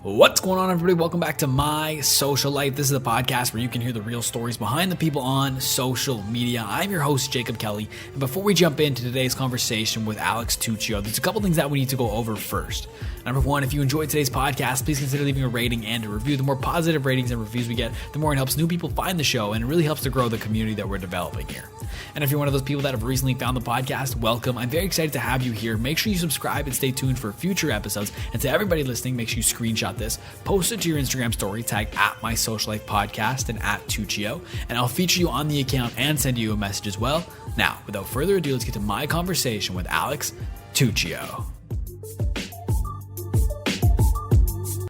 What's going on, everybody? Welcome back to My Social Life. This is the podcast where you can hear the real stories behind the people on social media. I'm your host, Jacob Kelly. And before we jump into today's conversation with Alex Tuccio, there's a couple things that we need to go over first. Number one, if you enjoyed today's podcast, please consider leaving a rating and a review. The more positive ratings and reviews we get, the more it helps new people find the show, and it really helps to grow the community that we're developing here. And if you're one of those people that have recently found the podcast, welcome. I'm very excited to have you here. Make sure you subscribe and stay tuned for future episodes. And to everybody listening, make sure you screenshot this, post it to your Instagram story, tag at My Social Life Podcast and at Tuccio, and I'll feature you on the account and send you a message as well. Now, without further ado, let's get to my conversation with Alex Tuccio.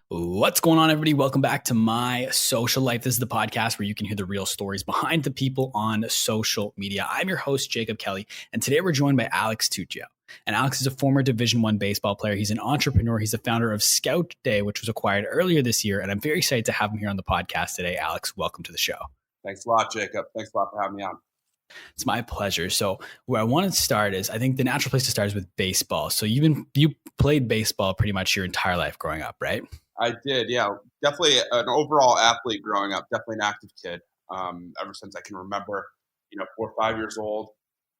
What's going on, everybody? Welcome back to My Social Life. This is the podcast where you can hear the real stories behind the people on social media. I'm your host, Jacob Kelly, and today we're joined by Alex Tuccio. And Alex is a former Division I baseball player. He's an entrepreneur. He's the founder of ScoutDay, which was acquired earlier this year. And I'm very excited to have him here on the podcast today. Alex, welcome to the show. Thanks a lot, Jacob. Thanks a lot for having me on. It's my pleasure. So where I want to start is, I think the natural place to start is with baseball. So you played baseball pretty much your entire life growing up, right? I did, yeah. Definitely an overall athlete growing up. Definitely an active kid. Ever since I can remember, 4 or 5 years old.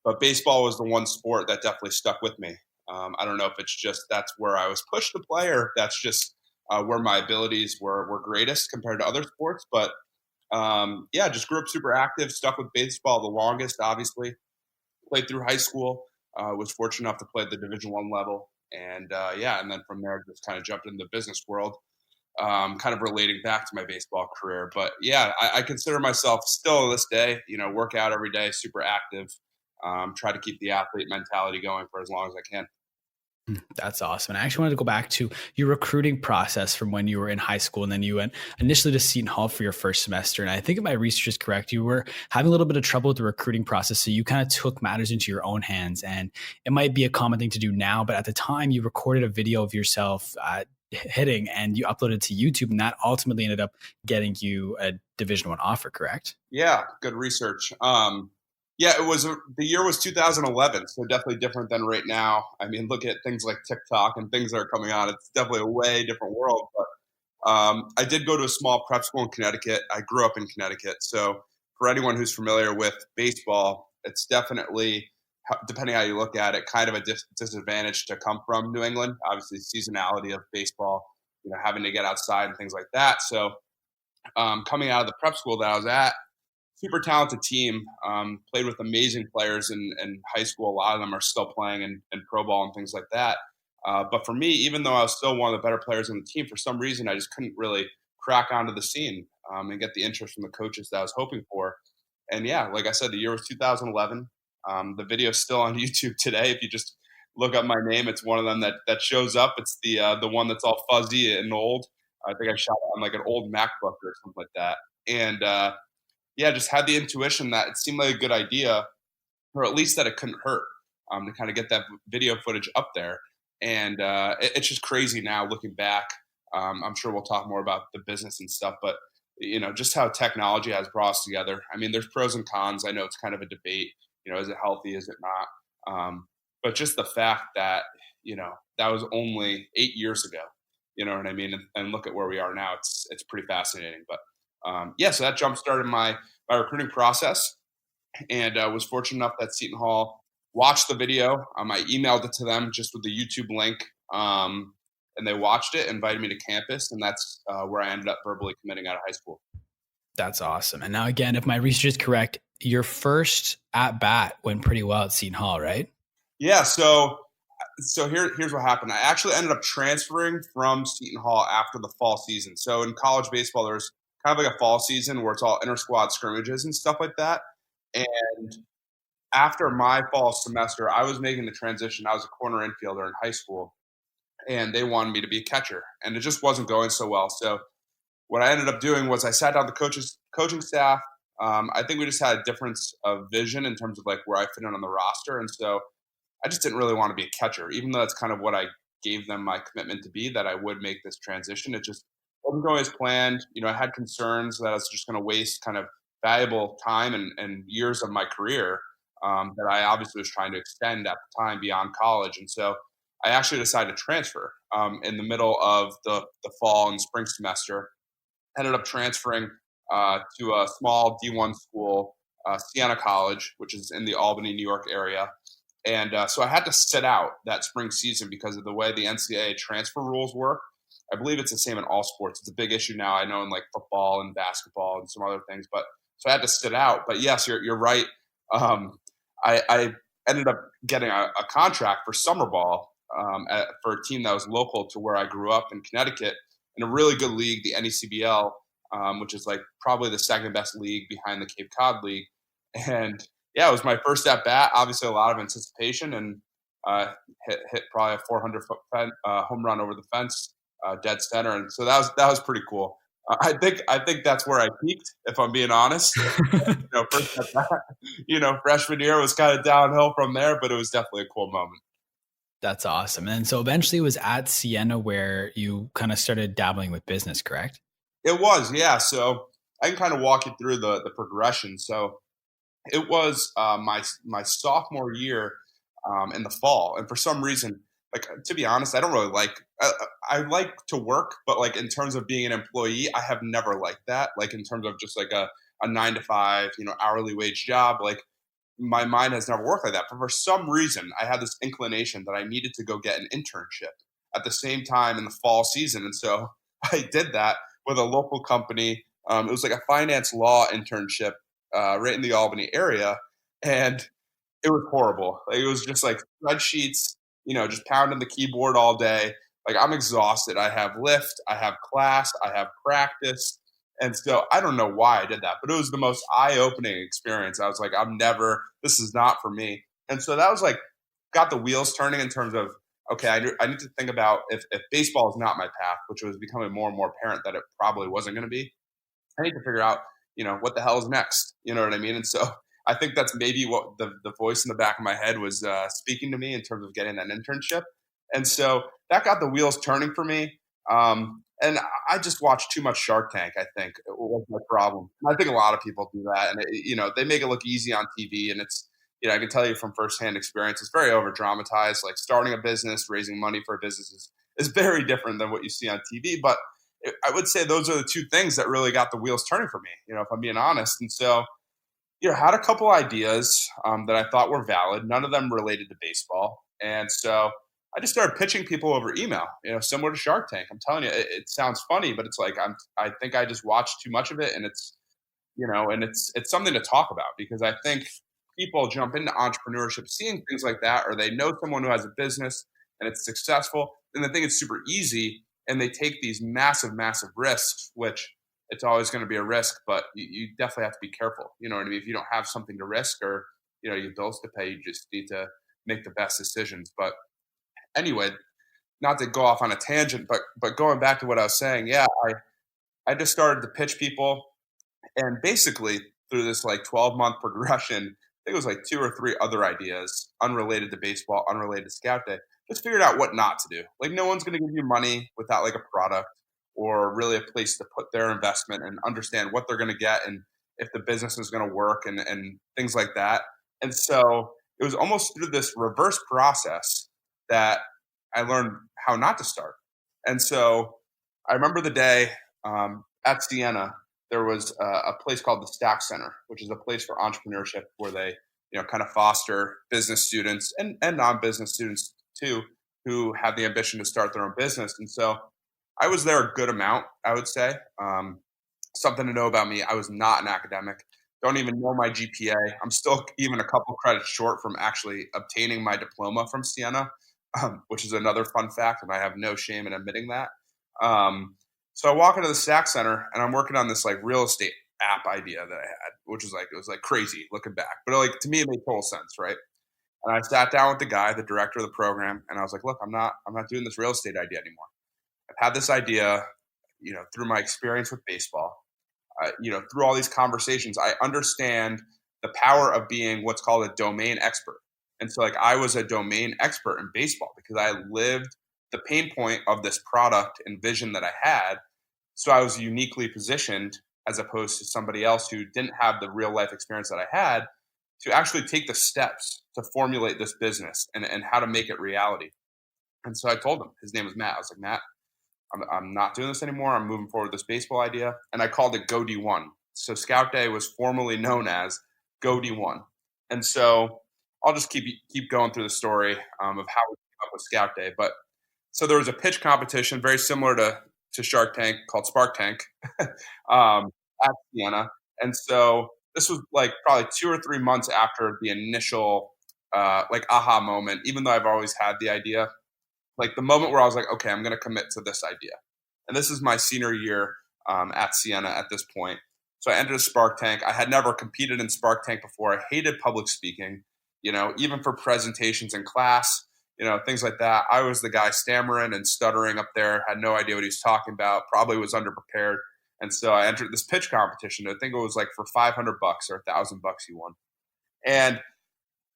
But baseball was the one sport that definitely stuck with me. I don't know if it's just that's where I was pushed to play, or that's just where my abilities were greatest compared to other sports. But just grew up super active, stuck with baseball the longest, obviously. Played through high school, was fortunate enough to play at the Division I level. And and then from there just kind of jumped into the business world, kind of relating back to my baseball career. But yeah, I consider myself still to this day, work out every day, super active. Try to keep the athlete mentality going for as long as I can. That's awesome. And I actually wanted to go back to your recruiting process from when you were in high school, and then you went initially to Seton Hall for your first semester. And I think if my research is correct, you were having a little bit of trouble with the recruiting process. So you kind of took matters into your own hands, and it might be a common thing to do now, but at the time you recorded a video of yourself hitting and you uploaded it to YouTube, and that ultimately ended up getting you a Division I offer, correct? Yeah, good research. The year was 2011, so definitely different than right now. I mean, look at things like TikTok and things that are coming on. It's definitely a way different world. But I did go to a small prep school in Connecticut. I grew up in Connecticut. So for anyone who's familiar with baseball, it's definitely, depending how you look at it, kind of a disadvantage to come from New England. Obviously, seasonality of baseball, having to get outside and things like that. So coming out of the prep school that I was at, super talented team, played with amazing players in high school. A lot of them are still playing in pro ball and things like that. But for me, even though I was still one of the better players on the team, for some reason, I just couldn't really crack onto the scene and get the interest from the coaches that I was hoping for. And yeah, like I said, the year was 2011. The video is still on YouTube today. If you just look up my name, it's one of them that shows up. It's the one that's all fuzzy and old. I think I shot it on like an old MacBook or something like that. And just had the intuition that it seemed like a good idea, or at least that it couldn't hurt to kind of get that video footage up there. And it's just crazy now looking back. I'm sure we'll talk more about the business and stuff, but just how technology has brought us together. I mean, there's pros and cons. I know it's kind of a debate. Is it healthy? Is it not? But just the fact that that was only 8 years ago. You know what I mean? And look at where we are now. It's pretty fascinating. But so that jump started my recruiting process, and was fortunate enough that Seton Hall watched the video. I emailed it to them just with the YouTube link, and they watched it, invited me to campus, and that's where I ended up verbally committing out of high school. That's awesome. And now, again, if my research is correct, your first at bat went pretty well at Seton Hall, right? Yeah. So here's what happened. I actually ended up transferring from Seton Hall after the fall season. So in college baseball, there's kind of like a fall season where it's all inter-squad scrimmages and stuff like that. And after my fall semester, I was making the transition. I was a corner infielder in high school, and they wanted me to be a catcher. And it just wasn't going so well. So what I ended up doing was I sat down with the coaching staff. I think we just had a difference of vision in terms of like where I fit in on the roster. And so I just didn't really want to be a catcher, even though that's kind of what I gave them my commitment to be, that I would make this transition. It just wasn't going as planned. I had concerns that I was just going to waste kind of valuable time and years of my career that I obviously was trying to extend at the time beyond college. And so I actually decided to transfer. in the middle of the fall and spring semester. Ended up transferring to a small D1 school, Siena College, which is in the Albany, New York area. And so I had to sit out that spring season because of the way the NCAA transfer rules work. I believe it's the same in all sports. It's a big issue now. I know in like football and basketball and some other things. But so I had to sit out. But yes, you're right. Um, I ended up getting a contract for summer ball for a team that was local to where I grew up in Connecticut, in a really good league, the NECBL, which is like probably the second best league behind the Cape Cod League. And yeah, it was my first at bat. Obviously, a lot of anticipation, and hit probably a 400-foot home run over the fence, dead center, and so that was pretty cool. I think that's where I peaked, if I'm being honest. First at bat, freshman year was kind of downhill from there, but it was definitely a cool moment. That's awesome. And so eventually it was at Siena where you kind of started dabbling with business, correct? It was, yeah. So I can kind of walk you through the progression. So it was my sophomore year in the fall, and for some reason, like to be honest, I don't really like. I like to work, but like in terms of being an employee, I have never liked that. Like in terms of just like a 9 to 5, hourly wage job. Like my mind has never worked like that. But for some reason, I had this inclination that I needed to go get an internship at the same time in the fall season, and so I did that with a local company. It was like a finance law internship right in the Albany area, and it was horrible. Like, it was just like spreadsheets, just pounding the keyboard all day. Like I'm exhausted. I have lift, I have class, I have practice, and so I don't know why I did that, but it was the most eye-opening experience. I was like, this is not for me. And so that was like, got the wheels turning in terms of, okay, I need to think about if baseball is not my path, which was becoming more and more apparent that it probably wasn't going to be. I need to figure out, what the hell is next? You know what I mean? And so I think that's maybe what the voice in the back of my head was speaking to me in terms of getting that internship. And so that got the wheels turning for me. And I just watched too much Shark Tank, I think, was my problem. And I think a lot of people do that. And, they make it look easy on TV. And it's, I can tell you from firsthand experience, it's very over dramatized. Like starting a business, raising money for a business is very different than what you see on TV. But I would say those are the two things that really got the wheels turning for me, if I'm being honest. And so, had a couple ideas that I thought were valid. None of them related to baseball. And so I just started pitching people over email, similar to Shark Tank. I'm telling you, it sounds funny, but it's like I think I just watched too much of it, and it's something to talk about, because I think people jump into entrepreneurship seeing things like that, or they know someone who has a business and it's successful, and they think it's super easy, and they take these massive, massive risks, which it's always going to be a risk, but you definitely have to be careful. You know what I mean? If you don't have something to risk, or, you have bills to pay, you just need to make the best decisions. But anyway, not to go off on a tangent, but going back to what I was saying, yeah, I just started to pitch people, and basically through this like 12-month progression, I think it was like 2 or 3 other ideas unrelated to baseball, unrelated to Scout Day. Just figured out what not to do. Like no one's going to give you money without like a product or really a place to put their investment and understand what they're going to get and if the business is going to work and things like that. And so it was almost through this reverse process that I learned how not to start. And so I remember the day at Siena, there was a place called the Stack Center, which is a place for entrepreneurship where they, kind of foster business students and non-business students too, who have the ambition to start their own business. And so I was there a good amount, I would say. Something to know about me, I was not an academic. Don't even know my GPA. I'm still even a couple credits short from actually obtaining my diploma from Siena, which is another fun fact, and I have no shame in admitting that. So I walk into the Stack Center, and I'm working on this like real estate app idea that I had, which was it was crazy looking back, but like to me it made total sense, right? And I sat down with the guy, the director of the program, and I was like, "Look, I'm not doing this real estate idea anymore. I've had this idea, through my experience with baseball, through all these conversations, I understand the power of being what's called a domain expert." And so like I was a domain expert in baseball because I lived the pain point of this product and vision that I had. So I was uniquely positioned as opposed to somebody else who didn't have the real life experience that I had to actually take the steps to formulate this business and how to make it reality. And so I told him, his name was Matt. I was like, Matt, I'm not doing this anymore. I'm moving forward with this baseball idea. And I called it Go D1. So Scout Day was formerly known as Go D1. And so I'll just keep going through the story of how we came up with Scout Day. But so there was a pitch competition very similar to Shark Tank called Spark Tank at Siena. And so this was like probably 2 or 3 months after the initial like aha moment, even though I've always had the idea, like the moment where I was like, okay, I'm going to commit to this idea. And this is my senior year at Siena at this point. So I entered a Spark Tank. I had never competed in Spark Tank before. I hated public speaking, even for presentations in class, things like that. I was the guy stammering and stuttering up there, had no idea what he was talking about, probably was underprepared. And so I entered this pitch competition. I think it was like for $500 or $1,000 he won. And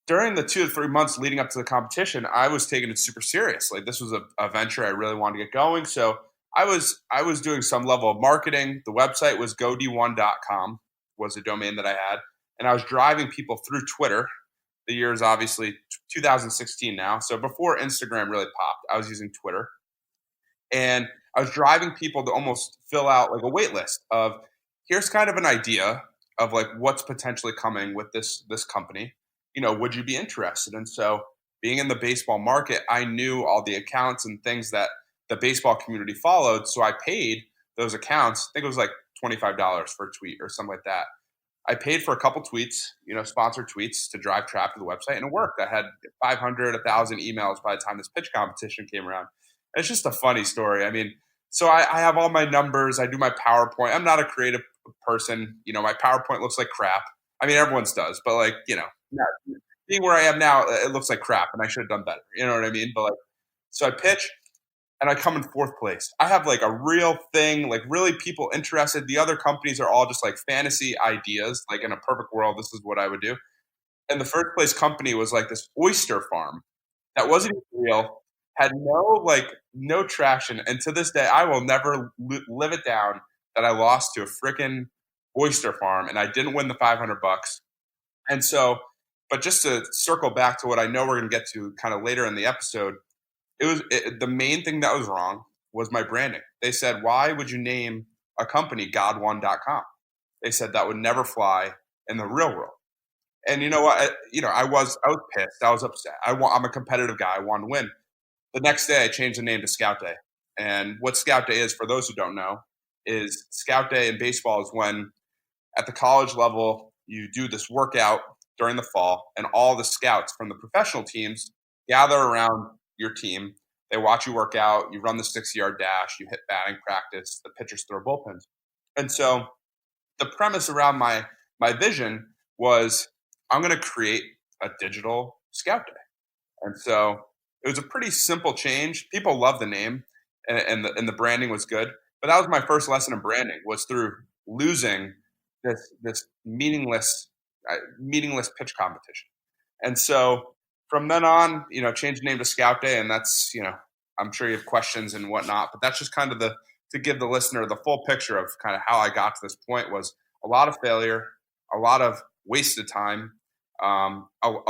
during the 2 to 3 months leading up to the competition, I was taking it super serious. Like this was a venture I really wanted to get going. So I was doing some level of marketing. The website was god1.com was the domain that I had. And I was driving people through Twitter. The year is obviously 2016 now. So before Instagram really popped, I was using Twitter. And I was driving people to almost fill out like a wait list of here's kind of an idea of like what's potentially coming with this company. Would you be interested? And so being in the baseball market, I knew all the accounts and things that the baseball community followed. So I paid those accounts. I think it was like $25 for a tweet or something like that. I paid for a couple tweets, sponsored tweets to drive traffic to the website, and it worked. I had 500, 1,000 emails by the time this pitch competition came around. And it's just a funny story. I mean, so I have all my numbers. I do my PowerPoint. I'm not a creative person. My PowerPoint looks like crap. I mean, everyone's does, but like, being where I am now, it looks like crap, and I should have done better. You know what I mean? But like, so I pitch, and I come in fourth place. I have like a real thing, like really people interested. The other companies are all just like fantasy ideas. Like in a perfect world, this is what I would do. And the first place company was like this oyster farm that wasn't even real, had no traction. And to this day, I will never live it down that I lost to a freaking oyster farm and I didn't win the $500. And so, but just to circle back to what I know we're going to get to kind of later in the episode, the main thing that was wrong was my branding. They said, why would you name a company god1.com? They said that would never fly in the real world. And you know what? I was pissed. I was upset. I'm a competitive guy. I want to win. The next day, I changed the name to Scout Day. And what Scout Day is, for those who don't know, is Scout Day in baseball is when at the college level, you do this workout during the fall, and all the scouts from the professional teams gather around your team. They watch you work out. You run the 60-yard dash. You hit batting practice. The pitchers throw bullpens. And so the premise around my vision was I'm going to create a digital Scout Day. And so it was a pretty simple change. People love the name, and the branding was good. But that was my first lesson in branding, was through losing this meaningless pitch competition. And so from then on, changed the name to Scout Day, and that's, I'm sure you have questions and whatnot, but that's just kind of to give the listener the full picture of kind of how I got to this point. Was a lot of failure, a lot of wasted time, a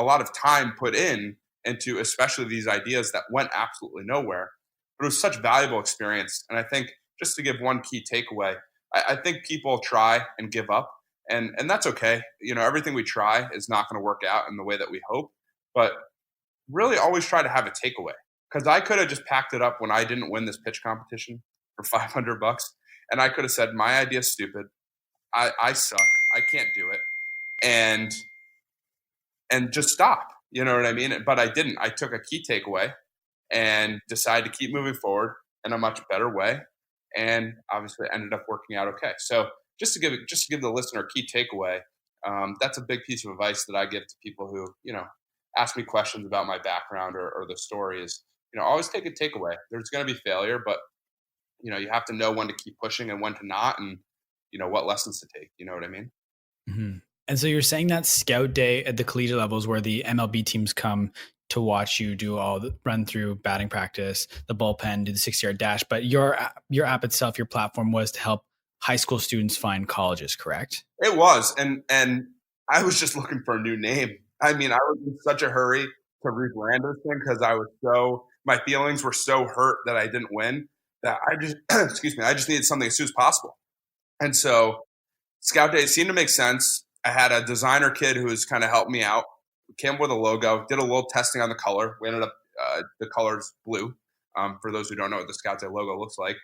lot of time put into especially these ideas that went absolutely nowhere. But it was such valuable experience. And I think just to give one key takeaway, I think people try and give up, and that's okay. Everything we try is not going to work out in the way that we hope, but really always try to have a takeaway. Because I could have just packed it up when I didn't win this pitch competition for $500, and I could have said, my idea is stupid. I suck. I can't do it. And just stop. You know what I mean? But I didn't. I took a key takeaway and decided to keep moving forward in a much better way. And obviously ended up working out okay. So just to give the listener a key takeaway, that's a big piece of advice that I give to people who, ask me questions about my background or the story is, always take a takeaway. There's going to be failure, but, you have to know when to keep pushing and when to not, and, what lessons to take. You know what I mean? Mm-hmm. And so you're saying that Scout Day at the collegiate levels where the MLB teams come to watch you do all the run through batting practice, the bullpen, do the 60-yard dash, but your app itself, your platform was to help high school students find colleges, correct? It was. And I was just looking for a new name. I mean, I was in such a hurry to rebrand this thing because I was so my feelings were so hurt that I didn't win that I just, excuse me, I just needed something as soon as possible. And so Scout Day seemed to make sense. I had a designer kid who was kind of helped me out. We came up with a logo, did a little testing on the color. We ended up, the color's blue. For those who don't know what the Scout Day logo looks like.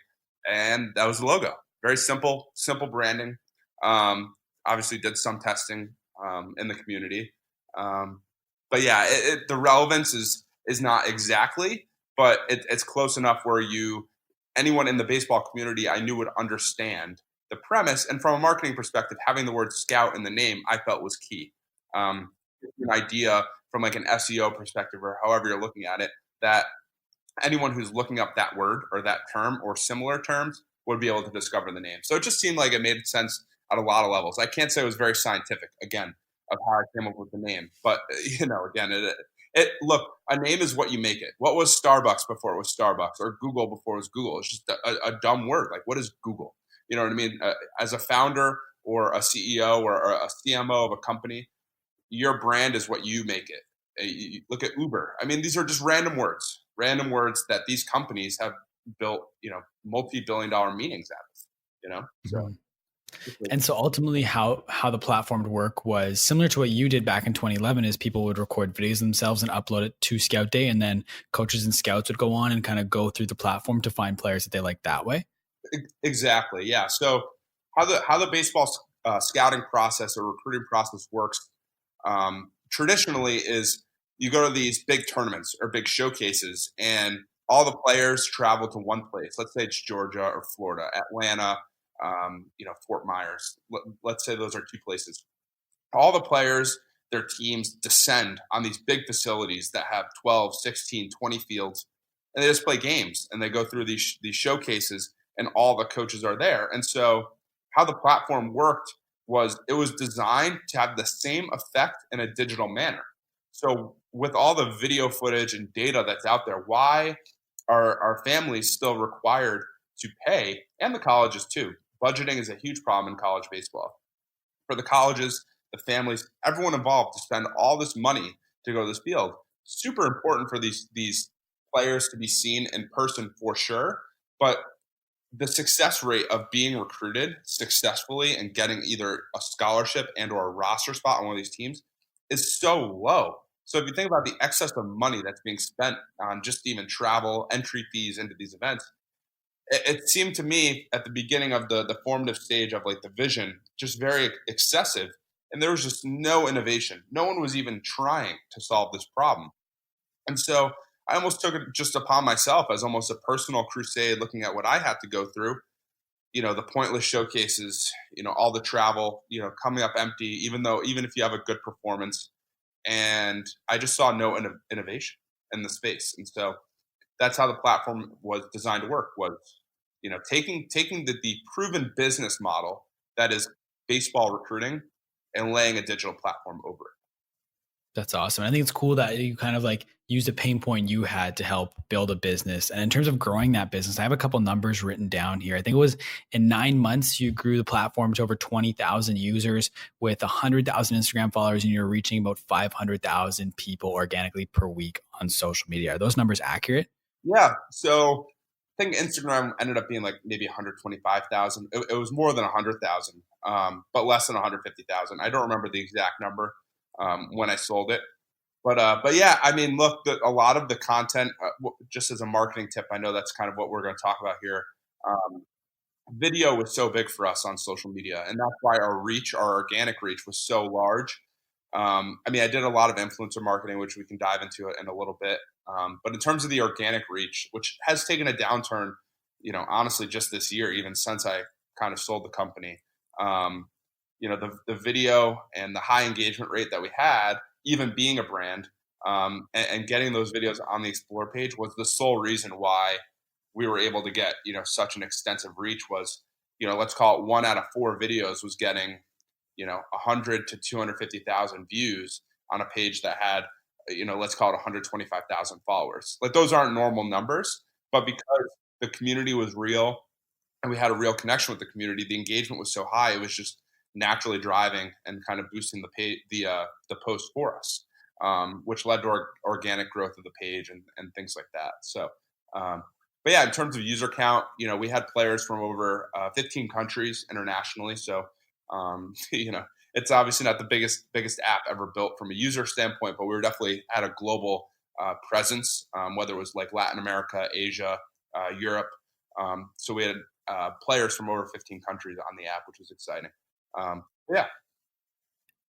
And that was the logo. Very simple branding. Obviously did some testing in the community. But yeah, the relevance is not exactly, but it's close enough where anyone in the baseball community I knew would understand the premise. And from a marketing perspective, having the word scout in the name, I felt was key. An idea from like an SEO perspective or however you're looking at it, that anyone who's looking up that word or that term or similar terms would be able to discover the name. So it just seemed like it made sense at a lot of levels. I can't say it was very scientific, again, of how I came up with the name. But, again, look, a name is what you make it. What was Starbucks before it was Starbucks, or Google before it was Google? It's just a dumb word. Like, what is Google? You know what I mean? As a founder or a CEO or a CMO of a company, your brand is what you make it. You look at Uber. I mean, these are just random words that these companies have built, multi-billion-dollar meanings out of, So. Mm-hmm. And so ultimately how the platform would work was similar to what you did back in 2011 is people would record videos themselves and upload it to Scout Day, and then coaches and scouts would go on and kind of go through the platform to find players that they like that way. Exactly. Yeah. So how the baseball scouting process or recruiting process works traditionally is you go to these big tournaments or big showcases, and all the players travel to one place. Let's say it's Georgia or Florida, Atlanta, Fort Myers. Let's say those are two places. All the players, their teams descend on these big facilities that have 12, 16, 20 fields, and they just play games, and they go through these showcases, and all the coaches are there. And so how the platform worked was it was designed to have the same effect in a digital manner. So with all the video footage and data that's out there, why are families still required to pay, and the colleges too? Budgeting is a huge problem in college baseball. For the colleges, the families, everyone involved to spend all this money to go to this field. Super important for these players to be seen in person for sure, but the success rate of being recruited successfully and getting either a scholarship and or a roster spot on one of these teams is so low. So if you think about the excess of money that's being spent on just even travel, entry fees into these events, it seemed to me at the beginning of the formative stage of like the vision, just very excessive. And there was just no innovation. No one was even trying to solve this problem. And so I almost took it just upon myself as almost a personal crusade, looking at what I had to go through, the pointless showcases, all the travel, coming up empty, even if you have a good performance. And I just saw no innovation in the space. And so that's how the platform was designed to work, was, taking the proven business model that is baseball recruiting and laying a digital platform over it. That's awesome. I think it's cool that you kind of like used a pain point you had to help build a business. And in terms of growing that business, I have a couple numbers written down here. I think it was in 9 months, you grew the platform to over 20,000 users with 100,000 Instagram followers, and you're reaching about 500,000 people organically per week on social media. Are those numbers accurate? Yeah. So I think Instagram ended up being like maybe 125,000. It was more than 100,000, but less than 150,000. I don't remember the exact number when I sold it. But yeah, I mean, look, a lot of the content, just as a marketing tip, I know that's kind of what we're going to talk about here. Video was so big for us on social media, and that's why our organic reach was so large. I mean, I did a lot of influencer marketing, which we can dive into it in a little bit. But in terms of the organic reach, which has taken a downturn, honestly, just this year, even since I kind of sold the company, the video and the high engagement rate that we had, even being a brand, and getting those videos on the Explore page was the sole reason why we were able to get, such an extensive reach. Was, let's call it 1 out of 4 videos was getting, 100 to 250,000 views on a page that had, let's call it 125,000 followers. Like, those aren't normal numbers, but because the community was real and we had a real connection with the community, the engagement was so high, it was just naturally driving and kind of boosting the post for us. which led to organic growth of the page and things like that. So, but yeah, in terms of user count, we had players from over 15 countries internationally. So, it's obviously not the biggest app ever built from a user standpoint, but we were definitely had a global presence, whether it was like Latin America, Asia, Europe. So we had players from over 15 countries on the app, which was exciting. Yeah.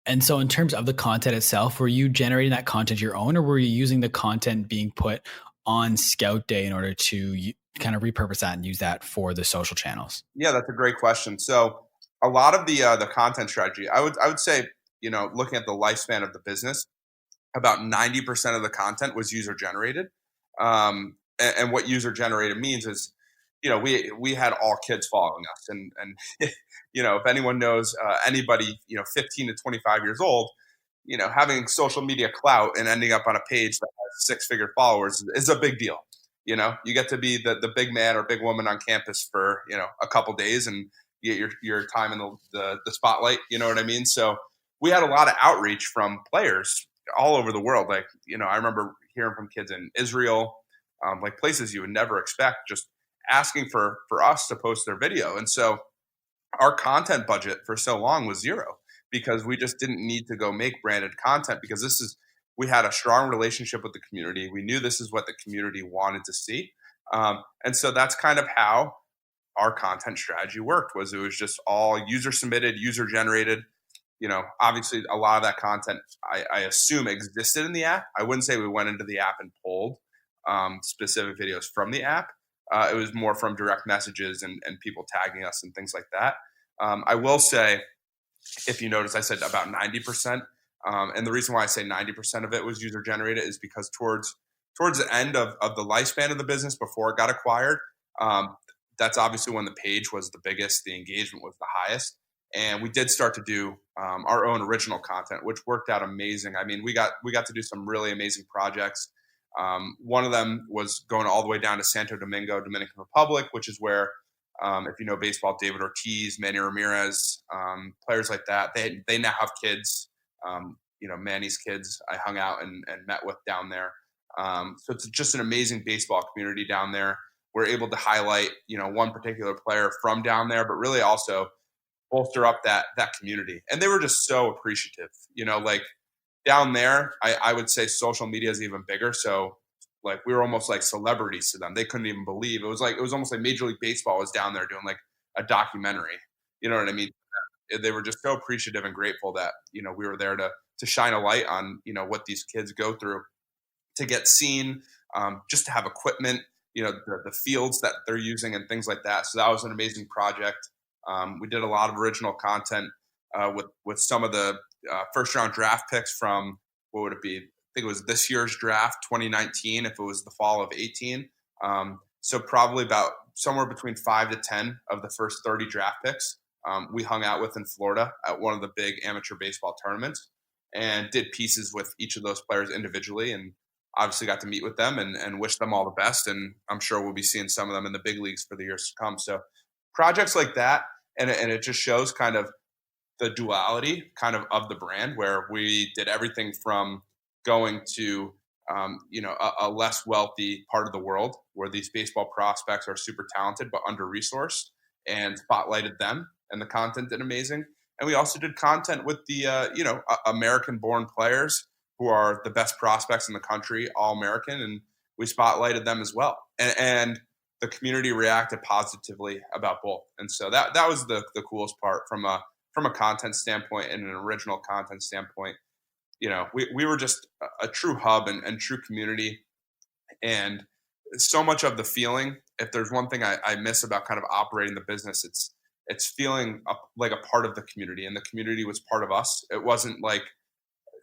And so in terms of the content itself, were you generating that content your own, or were you using the content being put on ScoutDay in order to kind of repurpose that and use that for the social channels? Yeah, that's a great question. So a lot of the content strategy, I would say, looking at the lifespan of the business, about 90% of the content was user generated. And what user generated means is, we had all kids following us, and if anyone knows anybody, 15 to 25 years old, having social media clout and ending up on a page that has six-figure followers is a big deal. You get to be the big man or big woman on campus for a couple days, and you get your time in the spotlight. You know what I mean? So we had a lot of outreach from players all over the world. Like, I remember hearing from kids in Israel, like places you would never expect, just asking for us to post their video. And so our content budget for so long was zero, because we just didn't need to go make branded content, because we had a strong relationship with the community. We knew this is what the community wanted to see. And so that's kind of how our content strategy worked. It was just all user submitted, user generated. Obviously a lot of that content I assume existed in the app. I wouldn't say we went into the app and pulled specific videos from the app. It was more from direct messages and people tagging us and things like that. I will say, if you notice, I said about 90%. And the reason why I say 90% of it was user generated is because towards the end of the lifespan of the business, before it got acquired, that's obviously when the page was the biggest, the engagement was the highest. And we did start to do our own original content, which worked out amazing. I mean, we got to do some really amazing projects. One of them was going all the way down to Santo Domingo, Dominican Republic, which is where, if you know baseball, David Ortiz, Manny Ramirez, players like that, they now have kids. Manny's kids I hung out and met with down there. So it's just an amazing baseball community down there. We're able to highlight, one particular player from down there, but really also bolster up that community. And they were just so appreciative, like down there, I would say social media is even bigger. So like we were almost like celebrities to them. They couldn't even believe it was almost like Major League Baseball was down there doing like a documentary. You know what I mean? They were just so appreciative and grateful that, we were there to shine a light on, what these kids go through to get seen, just to have equipment, the fields that they're using and things like that. So that was an amazing project. We did a lot of original content with some of the first round draft picks from, what would it be? I think it was this year's draft, 2019, if it was the fall of 18. So probably about somewhere between 5 to 10 of the first 30 draft picks we hung out with in Florida at one of the big amateur baseball tournaments, and did pieces with each of those players individually, and obviously got to meet with them and wish them all the best. And I'm sure we'll be seeing some of them in the big leagues for the years to come. So projects like that, and it just shows kind of the duality of the brand, where we did everything from going to a less wealthy part of the world where these baseball prospects are super talented but under resourced, and spotlighted them, and the content did amazing. And we also did content with the American born players who are the best prospects in the country, all American, and we spotlighted them as well. And the community reacted positively about both. And so that was the coolest part from a content standpoint and an original content standpoint. We were just a true hub and true community. And so much of the feeling, if there's one thing I miss about kind of operating the business, it's feeling like a part of the community, and the community was part of us. It wasn't like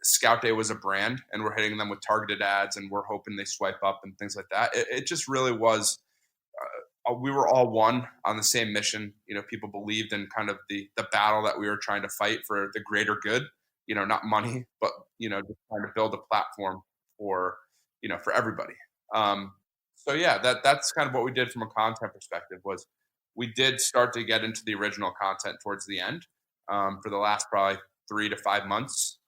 ScoutDay was a brand and we're hitting them with targeted ads and we're hoping they swipe up and things like that. It just really was, we were all one on the same mission. People believed in kind of the battle that we were trying to fight for the greater good, not money, but, just trying to build a platform for everybody. So yeah, that's kind of what we did from a content perspective. Was we did start to get into the original content towards the end, for the last probably 3 to 5 months.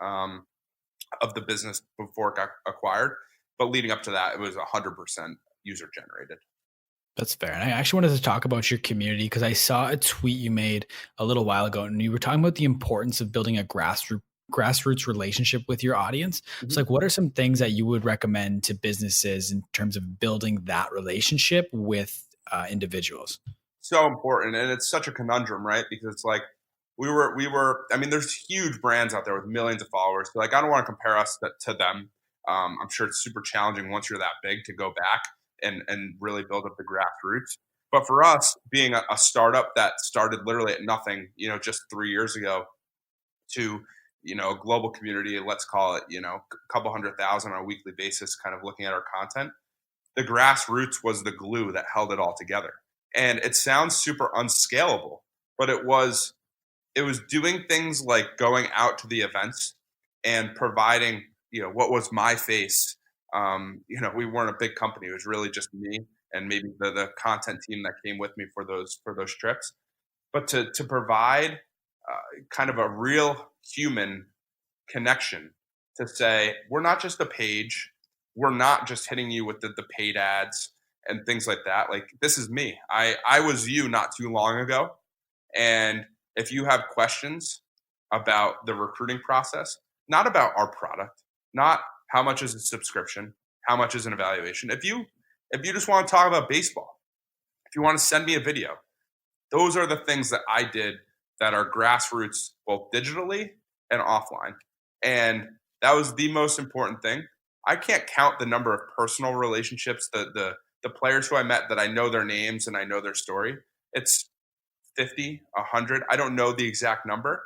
of the business before it got acquired. But leading up to that, it was 100% user generated. That's fair. And I actually wanted to talk about your community because I saw a tweet you made a little while ago, and you were talking about the importance of building a grassroots relationship with your audience. So, Mhm. like, what are some things that you would recommend to businesses in terms of building that relationship with individuals? So important, and it's such a conundrum, right? Because it's like we were. I mean, there's huge brands out there with millions of followers. So like, I don't want to compare us to them. I'm sure it's super challenging once you're that big to go back and really build up the grassroots. But for us, being a startup that started literally at nothing, just 3 years ago, to a global community, let's call it, a couple 100,000 on a weekly basis, kind of looking at our content, the grassroots was the glue that held it all together. And it sounds super unscalable, but it was doing things like going out to the events and providing, what was my face. We weren't a big company. It was really just me and maybe the content team that came with me for those trips. But to provide kind of a real human connection, to say we're not just a page, we're not just hitting you with the paid ads and things like that. Like, this is me. I was you not too long ago, and if you have questions about the recruiting process, not about our product, not how much is a subscription, how much is an evaluation, if you just want to talk about baseball, if you want to send me a video, those are the things that I did that are grassroots, both digitally and offline. And that was the most important thing. I can't count the number of personal relationships, the players who I met that I know their names and I know their story. It's 50, 100. I don't know the exact number,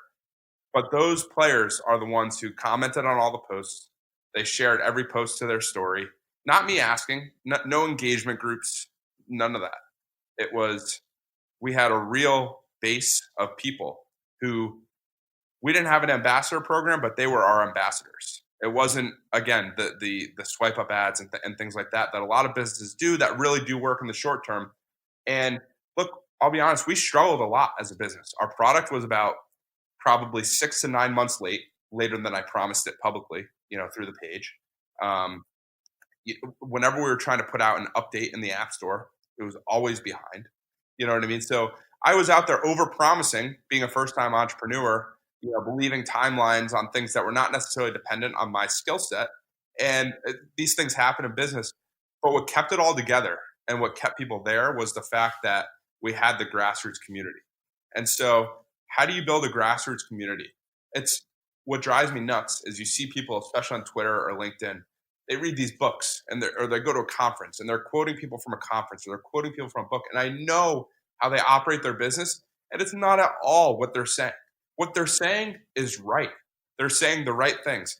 but those players are the ones who commented on all the posts. They shared every post to their story. Not me asking, no engagement groups, none of that. It was, we had a real base of people who, we didn't have an ambassador program, but they were our ambassadors. It wasn't, again, the swipe up ads and things like that a lot of businesses do that really do work in the short term. And look, I'll be honest, we struggled a lot as a business. Our product was about probably 6 to 9 months later than I promised it publicly, through the page. Um, Whenever we were trying to put out an update in the app store, it was always behind. You know what I mean? So I was out there over promising, being a first time entrepreneur, believing timelines on things that were not necessarily dependent on my skill set. And these things happen in business. But what kept it all together and what kept people there was the fact that we had the grassroots community. And so, how do you build a grassroots community? It's, what drives me nuts is you see people, especially on Twitter or LinkedIn, they read these books or they go to a conference and they're quoting people from a conference or they're quoting people from a book. And I know how they operate their business, and it's not at all what they're saying. What they're saying is right. They're saying the right things,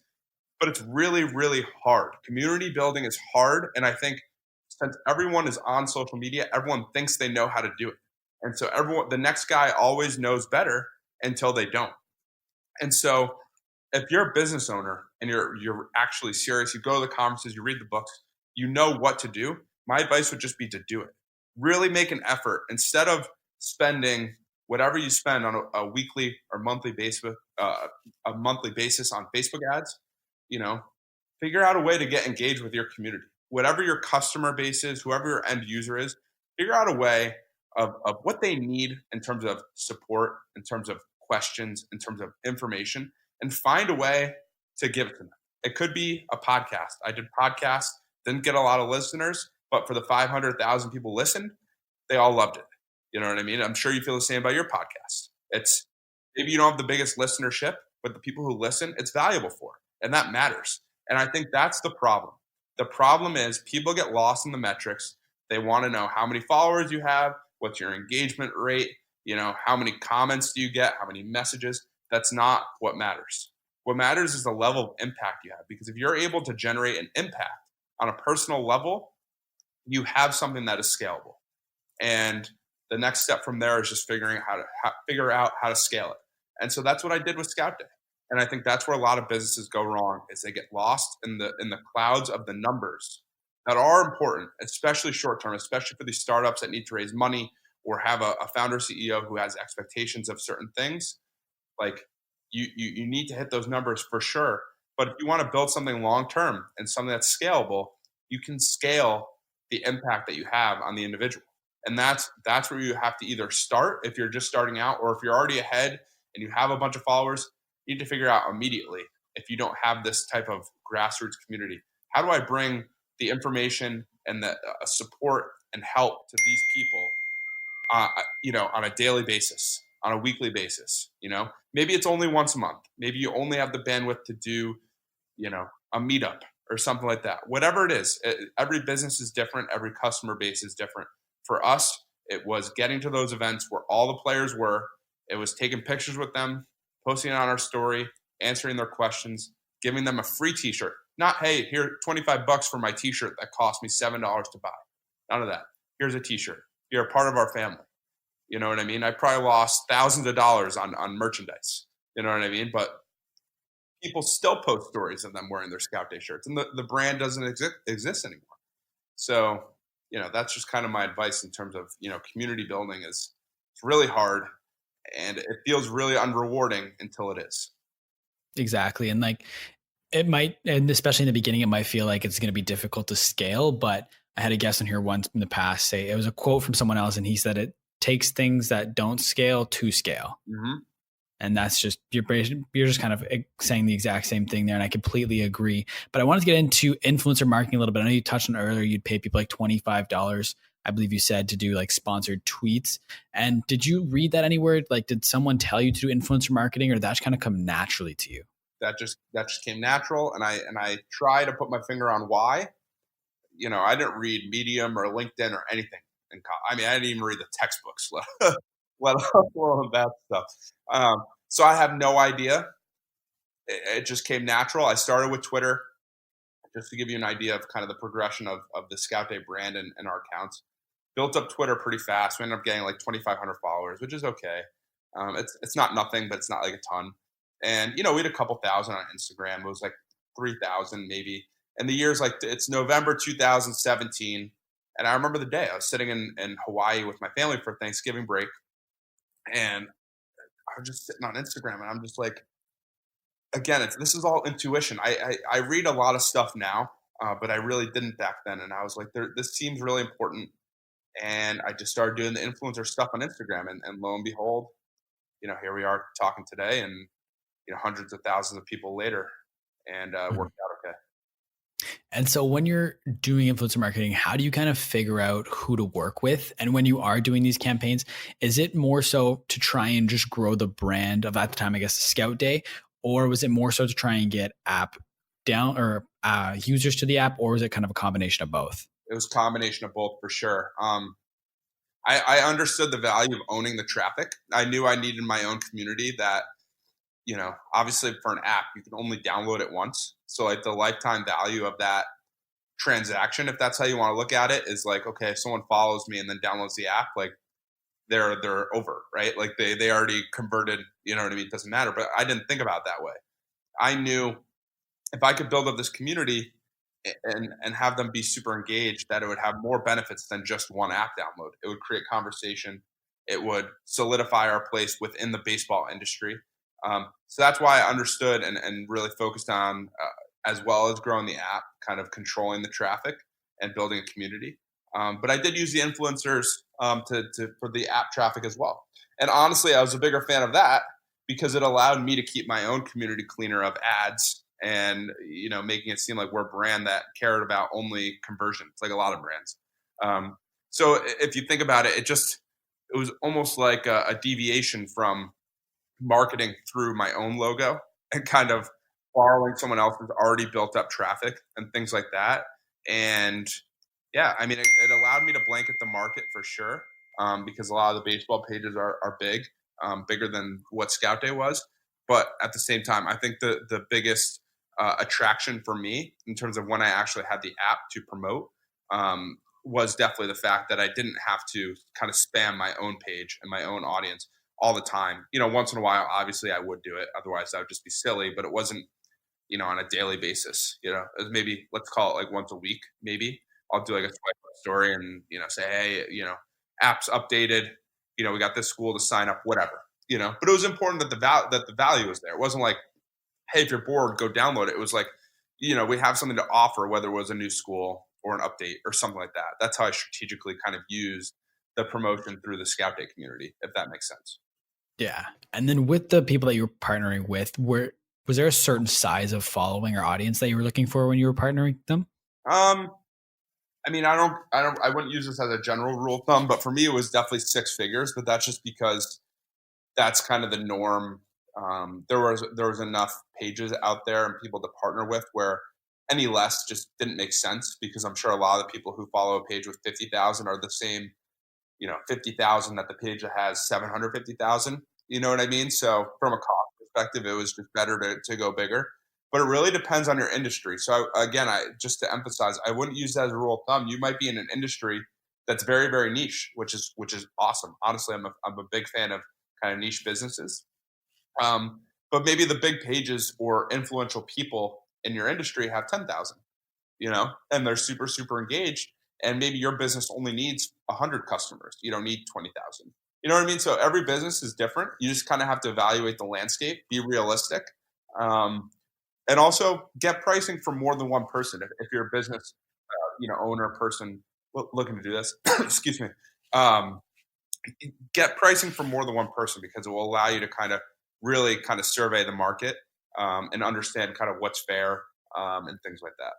but it's really, really hard. Community building is hard. And I think since everyone is on social media, everyone thinks they know how to do it. And so the next guy always knows better until they don't. And so if you're a business owner and you're actually serious, you go to the conferences, you read the books, you know what to do. My advice would just be to do it. Really make an effort instead of spending whatever you spend on a weekly or monthly basis, on Facebook ads. You know, figure out a way to get engaged with your community. Whatever your customer base is, whoever your end user is, figure out a way of what they need in terms of support, in terms of questions, in terms of information, and find a way to give it to them. It could be a podcast. I did podcasts, didn't get a lot of listeners, but for the 500,000 people listened, they all loved it. You know what I mean? I'm sure you feel the same about your podcast. It's, maybe you don't have the biggest listenership, but the people who listen, it's valuable for, and that matters. And I think that's the problem. The problem is people get lost in the metrics. They want to know how many followers you have, what's your engagement rate, how many comments do you get, how many messages. That's not what matters. What matters is the level of impact you have, because if you're able to generate an impact on a personal level, you have something that is scalable. And the next step from there is just figuring figure out how to scale it. And so that's what I did with ScoutDay. And I think that's where a lot of businesses go wrong, is they get lost in the clouds of the numbers that are important, especially short term, especially for these startups that need to raise money or have a founder CEO who has expectations of certain things. Like, you need to hit those numbers for sure, But if you want to build something long term and something that's scalable, you can scale the impact that you have on the individual. And that's where you have to either start if you're just starting out, or if you're already ahead and you have a bunch of followers, you need to figure out immediately, if you don't have this type of grassroots community, how do I bring the information and the support and help to these people, on a daily basis, on a weekly basis. Maybe it's only once a month. Maybe you only have the bandwidth to do, a meetup or something like that. Whatever it is, every business is different. Every customer base is different. For us, it was getting to those events where all the players were. It was taking pictures with them, posting it on our story, answering their questions, giving them a free t-shirt. Not, hey, here, $25 for my t-shirt that cost me $7 to buy. None of that. Here's a t-shirt. You're a part of our family. You know what I mean? I probably lost thousands of dollars on merchandise. You know what I mean? But people still post stories of them wearing their Scout Day shirts, and the brand doesn't exist anymore. So, that's just kind of my advice in terms of, community building it's really hard, and it feels really unrewarding until it is. Exactly. And like it might, and especially in the beginning, it might feel like it's going to be difficult to scale. But I had a guest on here once in the past say, it was a quote from someone else, and he said it takes things that don't scale to scale. Mm-hmm. And that's just, you're just kind of saying the exact same thing there. And I completely agree. But I wanted to get into influencer marketing a little bit. I know you touched on earlier, you'd pay people like $25, I believe you said, to do like sponsored tweets. And did you read that anywhere? Like, did someone tell you to do influencer marketing, or did that just kind of come naturally to you? That just came natural. And I try to put my finger on why. I didn't read Medium or LinkedIn or anything. I didn't even read the textbooks, let alone that stuff. So I have no idea. It just came natural. I started with Twitter, just to give you an idea of kind of the progression of the Scout Day brand and our accounts. Built up Twitter pretty fast. We ended up getting like 2,500 followers, which is okay. It's not nothing, but it's not like a ton. And, we had a couple thousand on Instagram. It was like 3,000 maybe. And the year's like, it's November 2017. And I remember the day I was sitting in Hawaii with my family for Thanksgiving break. And I was just sitting on Instagram, and I'm just like, again, this is all intuition. I read a lot of stuff now, but I really didn't back then. And I was like, this seems really important. And I just started doing the influencer stuff on Instagram. And lo and behold, here we are talking today, and, hundreds of thousands of people later, and worked out okay. And so when you're doing influencer marketing, how do you kind of figure out who to work with? And when you are doing these campaigns, is it more so to try and just grow the brand of, at the time, I guess, Scout Day, or was it more so to try and get app down or users to the app, or was it kind of a combination of both? It was a combination of both for sure. I understood the value of owning the traffic. I knew I needed my own community that, obviously for an app, you can only download it once. So like the lifetime value of that transaction, if that's how you want to look at it, is like, okay, if someone follows me and then downloads the app, like they're over, right? Like they already converted, you know what I mean? It doesn't matter. But I didn't think about it that way. I knew if I could build up this community and have them be super engaged, that it would have more benefits than just one app download. It would create conversation. It would solidify our place within the baseball industry. So that's why I understood and really focused on, as well as growing the app, kind of controlling the traffic and building a community. But I did use the influencers for the app traffic as well. And honestly, I was a bigger fan of that because it allowed me to keep my own community cleaner of ads and, making it seem like we're a brand that cared about only conversion. It's like a lot of brands. So if you think about it, it was almost like a deviation from marketing through my own logo and kind of borrowing someone else's already built up traffic and things like that. And yeah, it allowed me to blanket the market for sure, because a lot of the baseball pages are big, bigger than what Scout Day was. But at the same time, I think the biggest attraction for me in terms of when I actually had the app to promote was definitely the fact that I didn't have to kind of spam my own page and my own audience all the time. Once in a while, obviously I would do it. Otherwise that would just be silly, but it wasn't, on a daily basis. It was maybe, let's call it like once a week, maybe. I'll do like a swipe up story and, say, hey, apps updated, we got this school to sign up, whatever, but it was important that the value was there. It wasn't like hey, if you're bored, go download it. It was like, we have something to offer, whether it was a new school or an update or something like that. That's how I strategically kind of used the promotion through the Scout Day community, if that makes sense. Yeah. And then with the people that you were partnering with, was there a certain size of following or audience that you were looking for when you were partnering with them? Um, I mean, I wouldn't use this as a general rule of thumb, but for me, it was definitely six figures. But that's just because that's kind of the norm. There was enough pages out there and people to partner with where any less just didn't make sense, because I'm sure a lot of the people who follow a page with 50,000 are the same, 50,000 that the page that has 750,000. You know what I mean? So from a cost perspective, it was just better to go bigger. But it really depends on your industry. So again, just to emphasize, I wouldn't use that as a rule of thumb. You might be in an industry that's very, very niche, which is awesome. Honestly, I'm a big fan of kind of niche businesses. But maybe the big pages or influential people in your industry have 10,000, and they're super, super engaged. And maybe your business only needs 100 customers. You don't need 20,000. You know what I mean? So every business is different. You just kind of have to evaluate the landscape, be realistic, and also get pricing from more than one person. If you're a business, owner person looking to do this, excuse me, um, get pricing from more than one person, because it will allow you to kind of really kind of survey the market, and understand kind of what's fair, and things like that.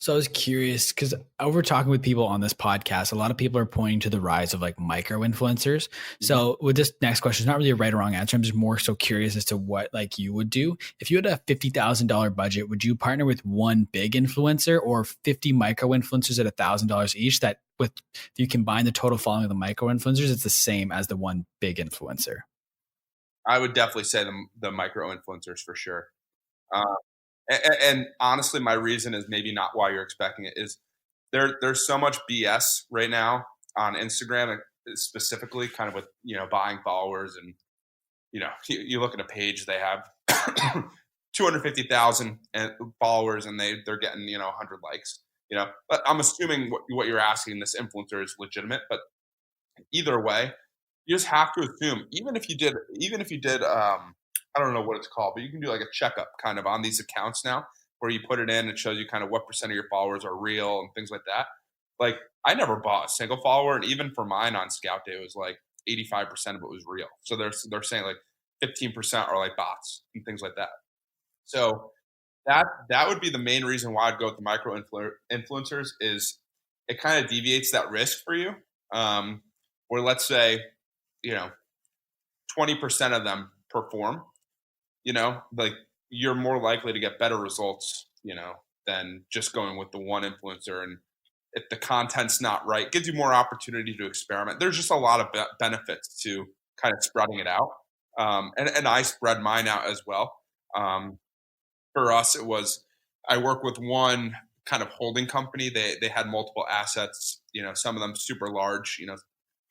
So I was curious because over talking with people on this podcast, a lot of people are pointing to the rise of like micro influencers. Mhm. So with this next question, it's not really a right or wrong answer. I'm just more so curious as to what like you would do. If you had a $50,000 budget, would you partner with one big influencer or 50 micro influencers at $1,000 each? That with if you combine the total following of the micro influencers, it's the same as the one big influencer. I would definitely say the micro influencers for sure. Uh, and honestly, my reason is maybe not why you're expecting it. Is there's so much BS right now on Instagram, specifically, kind of with buying followers, and you look at a page, they have 250,000 followers, and they're getting 100 likes. But I'm assuming what you're asking, this influencer, is legitimate. But either way, you just have to assume, even if you did I don't know what it's called, but you can do like a checkup kind of on these accounts now, where you put it in, it shows you kind of what percent of your followers are real and things like that. Like, I never bought a single follower, and even for mine on Scout Day, it was like 85% of it was real. So they're saying like 15% are like bots and things like that. So that would be the main reason why I'd go with the micro influencers. Is it kind of deviates that risk for you. Where, let's say, you know 20% of them perform, like, you're more likely to get better results, than just going with the one influencer. And if the content's not right, it gives you more opportunity to experiment. There's just a lot of benefits to kind of spreading it out. And I spread mine out as well. Um, for us, it was, I work with one kind of holding company. They had multiple assets, some of them super large,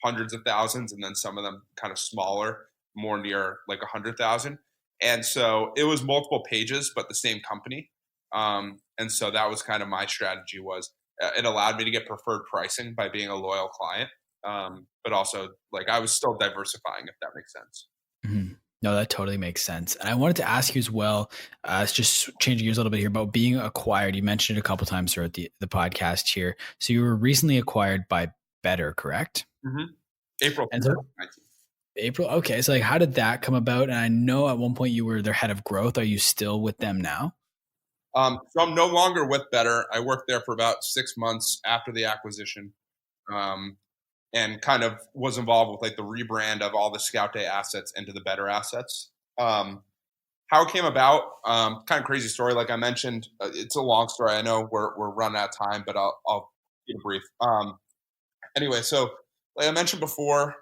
hundreds of thousands, and then some of them kind of smaller, more near like 100,000. And so it was multiple pages, but the same company. And so that was kind of my strategy. Was it allowed me to get preferred pricing by being a loyal client, but also, like, I was still diversifying, if that makes sense. Mhm. No, that totally makes sense. And I wanted to ask you as well, it's just changing gears a little bit here about being acquired. You mentioned it a couple times throughout the podcast here. So you were recently acquired by Better, correct? hmm April And so 2019. April, okay. So like, how did that come about? And I know at one point you were their head of growth. Are you still with them now? So I'm no longer with Better. I worked there for about 6 months after the acquisition, um, and kind of was involved with like the rebrand of all the Scout Day assets into the Better assets. How it came about, kind of crazy story. Like I mentioned, it's a long story. I know we're running out of time, but I'll keep it brief. Anyway, so like I mentioned before,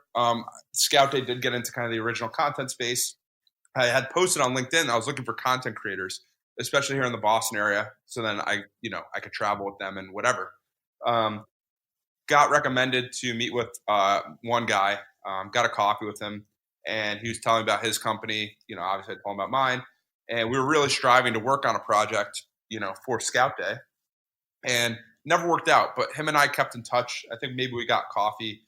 Scout Day did get into kind of the original content space. I had posted on LinkedIn. I was looking for content creators, especially here in the Boston area. So then I could travel with them and whatever. Um, got recommended to meet with one guy. Got a coffee with him, and he was telling me about his company. Obviously I told him about mine, and we were really striving to work on a project, for Scout Day, and never worked out. But him and I kept in touch. I think maybe we got coffee,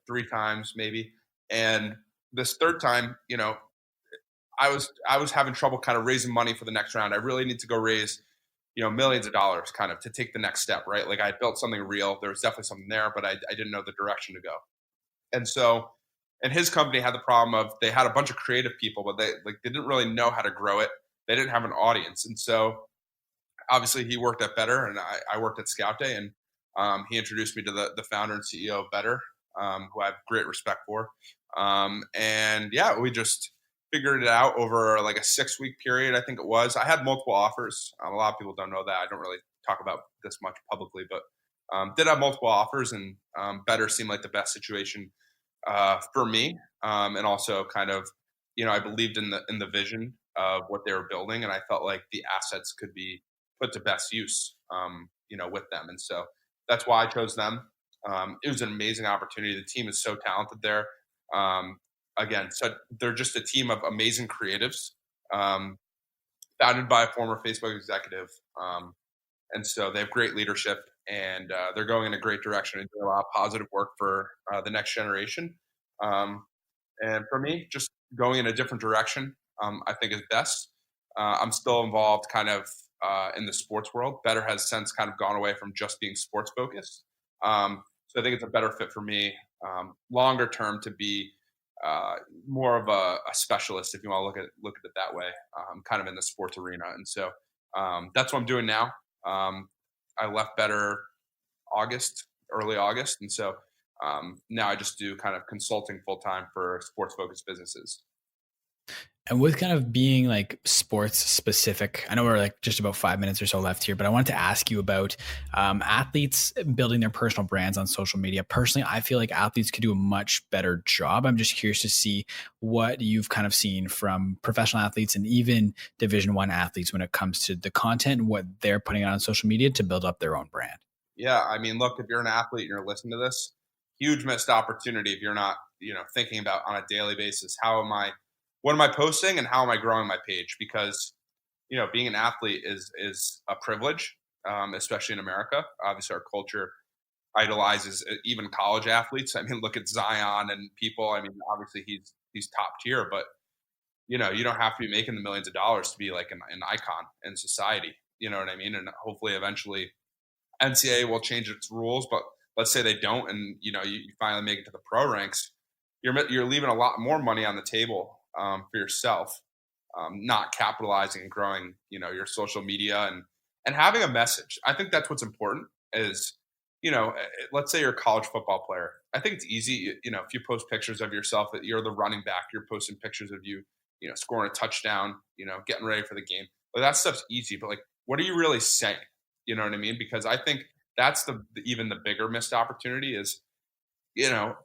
3 times maybe, and this third time, I was having trouble kind of raising money for the next round. I really need to go raise, millions of dollars kind of to take the next step, right? Like I built something real. There was definitely something there, but I didn't know the direction to go. And so, and his company had the problem of they had a bunch of creative people, but they didn't really know how to grow it. They didn't have an audience. And so obviously he worked at Better and I worked at ScoutDay, and he introduced me to the founder and CEO of Better, who I have great respect for. And yeah, we just figured it out over like a 6-week period. I think it was. I had multiple offers. A lot of people don't know that. I don't really talk about this much publicly, but did have multiple offers, and Better seemed like the best situation for me, and also kind of, I believed in the vision of what they were building, and I felt like the assets could be put to best use, with them, and so that's why I chose them. It was an amazing opportunity. The team is so talented there. Again, so they're just a team of amazing creatives, um, founded by a former Facebook executive, and so they have great leadership, and they're going in a great direction and doing a lot of positive work for the next generation. Um, and for me, just going in a different direction, I think is best. I'm still involved kind of in the sports world. Better has since kind of gone away from just being sports focused. So I think it's a better fit for me longer term to be more of a specialist, if you want to look at it that way, kind of in the sports arena. And so that's what I'm doing now. I left Better early August, and so now I just do kind of consulting full time for sports focused businesses. And with kind of being like sports specific, I know we're like just about 5 minutes or so left here, but I wanted to ask you about athletes building their personal brands on social media. Personally, I feel like athletes could do a much better job. I'm just curious to see what you've kind of seen from professional athletes and even Division 1 athletes when it comes to the content and what they're putting out on social media to build up their own brand. Yeah, I mean, look, if you're an athlete and you're listening to this, huge missed opportunity if you're not, thinking about on a daily basis, what am I posting and how am I growing my page? Because, being an athlete is a privilege, especially in America. Obviously, our culture idolizes even college athletes. I mean, look at Zion and people. I mean, obviously he's top tier, but you don't have to be making the millions of dollars to be like an icon in society. You know what I mean? And hopefully, eventually, NCAA will change its rules, but let's say they don't, and you finally make it to the pro ranks, you're leaving a lot more money on the table for yourself, not capitalizing and growing, your social media and having a message. I think that's what's important. Is let's say you're a college football player. I think it's easy, if you post pictures of yourself that you're the running back, you're posting pictures of you, scoring a touchdown, getting ready for the game. Like that stuff's easy, but like, what are you really saying? You know what I mean? Because I think that's even the bigger missed opportunity is,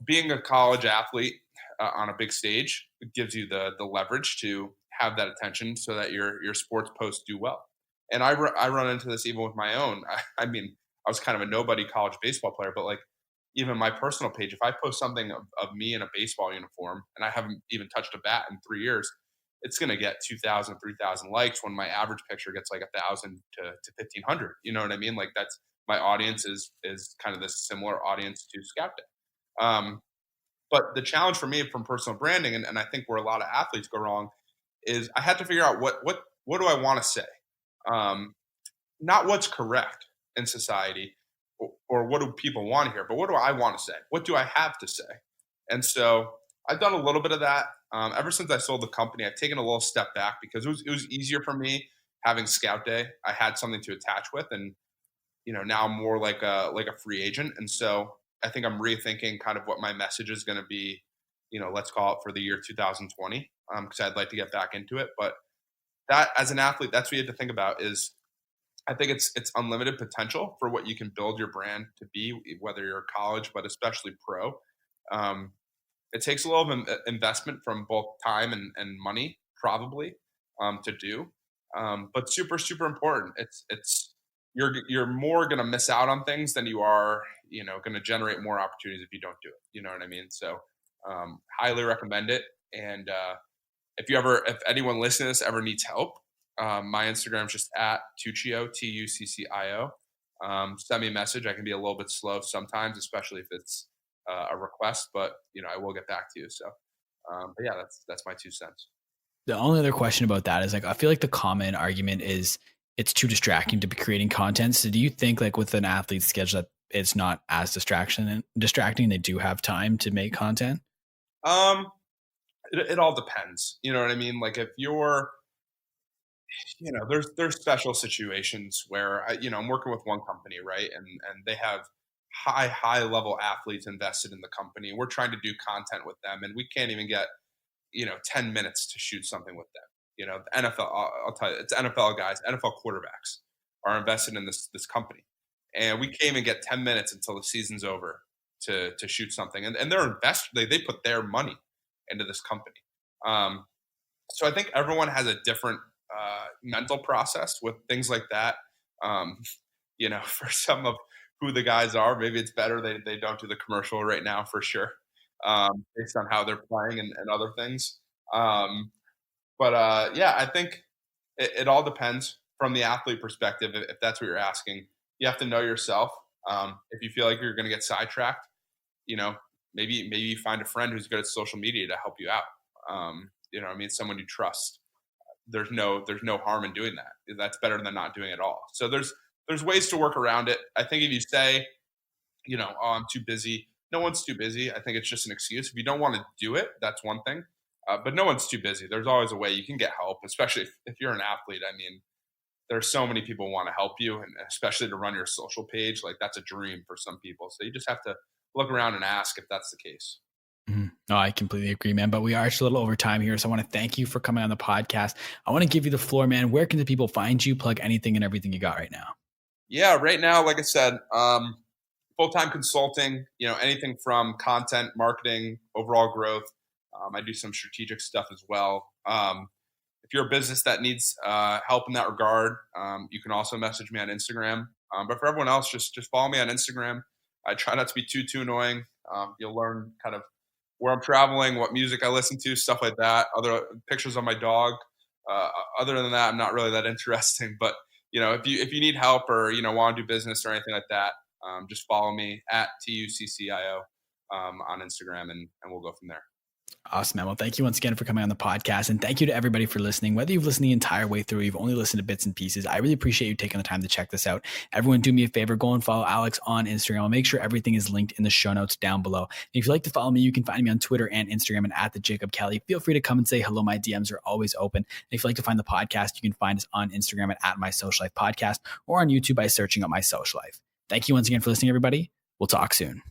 being a college athlete on a big stage gives you the leverage to have that attention so that your sports posts do well. And I run into this even with my own. I mean, I was kind of a nobody college baseball player, but like even my personal page, if I post something of me in a baseball uniform and I haven't even touched a bat in 3 years, it's going to get 2,000, 3,000 likes when my average picture gets like 1,000 to 1,500. You know what I mean? Like that's my audience is kind of this similar audience to Scout Day. But the challenge for me from personal branding, and I think where a lot of athletes go wrong, is I had to figure out what do I want to say, um, not what's correct in society, or what do people want to hear, but what do I want to say? What do I have to say? And so I've done a little bit of that. Ever since I sold the company, I've taken a little step back because it was easier for me having Scout Day. I had something to attach with, and now I'm more like a free agent, and so I think I'm rethinking kind of what my message is going to be. Let's call it for the year 2020, because I'd like to get back into it. But that as an athlete, that's what you have to think about. Is I think it's unlimited potential for what you can build your brand to be, whether you're college, but especially pro. Um, it takes a little investment from both time and money, probably, to do, but super super important. It's you're more going to miss out on things than you are going to generate more opportunities if you don't do it. You know what I mean? So highly recommend it. And if anyone listening to this ever needs help, my Instagram is just at Tuccio, Tuccio. Send me a message. I can be a little bit slow sometimes, especially if it's a request, but I will get back to you. So, but yeah, that's my 2 cents. The only other question about that is like, I feel like the common argument is it's too distracting to be creating content. So do you think like with an athlete's schedule that it's not as distracting? They do have time to make content? Um, it all depends. You know what I mean? Like if you're, there's special situations where I'm working with one company, right? And they have high level athletes invested in the company. We're trying to do content with them, and we can't even get 10 minutes to shoot something with them. The NFL, I'll tell you, it's NFL guys, NFL quarterbacks are invested in this company, and we can't even get 10 minutes until the season's over to shoot something, and they're invest they put their money into this company. Um, so I think everyone has a different mental process with things like that. Um, for some of who the guys are, maybe it's better they don't do the commercial right now for sure, based on how they're playing and other things. But yeah, I think it all depends from the athlete perspective. If that's what you're asking, you have to know yourself. If you feel like you're going to get sidetracked, you know, maybe you find a friend who's good at social media to help you out. Someone you trust. There's no harm in doing that. That's better than not doing it at all. So there's ways to work around it. I think if you say, oh, I'm too busy. No one's too busy. I think it's just an excuse. If you don't want to do it, that's one thing. But no one's too busy. There's always a way you can get help, especially if you're an athlete. I mean, there's so many people who want to help you, and especially to run your social page. Like that's a dream for some people. So you just have to look around and ask if that's the case. No, I completely agree, man. But we are actually a little over time here. So I want to thank you for coming on the podcast. I want to give you the floor, man. Where can the people find you? Plug anything and everything you got right now. Yeah, right now, like I said, full-time consulting, anything from content, marketing, overall growth. I do some strategic stuff as well. If you're a business that needs help in that regard, you can also message me on Instagram. But for everyone else, just follow me on Instagram. I try not to be too annoying. You'll learn kind of where I'm traveling, what music I listen to, stuff like that. Other pictures of my dog. Other than that, I'm not really that interesting. But if you need help or want to do business or anything like that, just follow me at TUCCIO on Instagram, and we'll go from there. Awesome, man. Well, thank you once again for coming on the podcast. And thank you to everybody for listening. Whether you've listened the entire way through, you've only listened to bits and pieces, I really appreciate you taking the time to check this out. Everyone, do me a favor, go and follow Alex on Instagram. I'll make sure everything is linked in the show notes down below. And if you'd like to follow me, you can find me on Twitter and Instagram and at the Jacob Kelly. Feel free to come and say hello. My DMs are always open. And if you'd like to find the podcast, you can find us on Instagram at My Social Life Podcast or on YouTube by searching up My Social Life. Thank you once again for listening, everybody. We'll talk soon.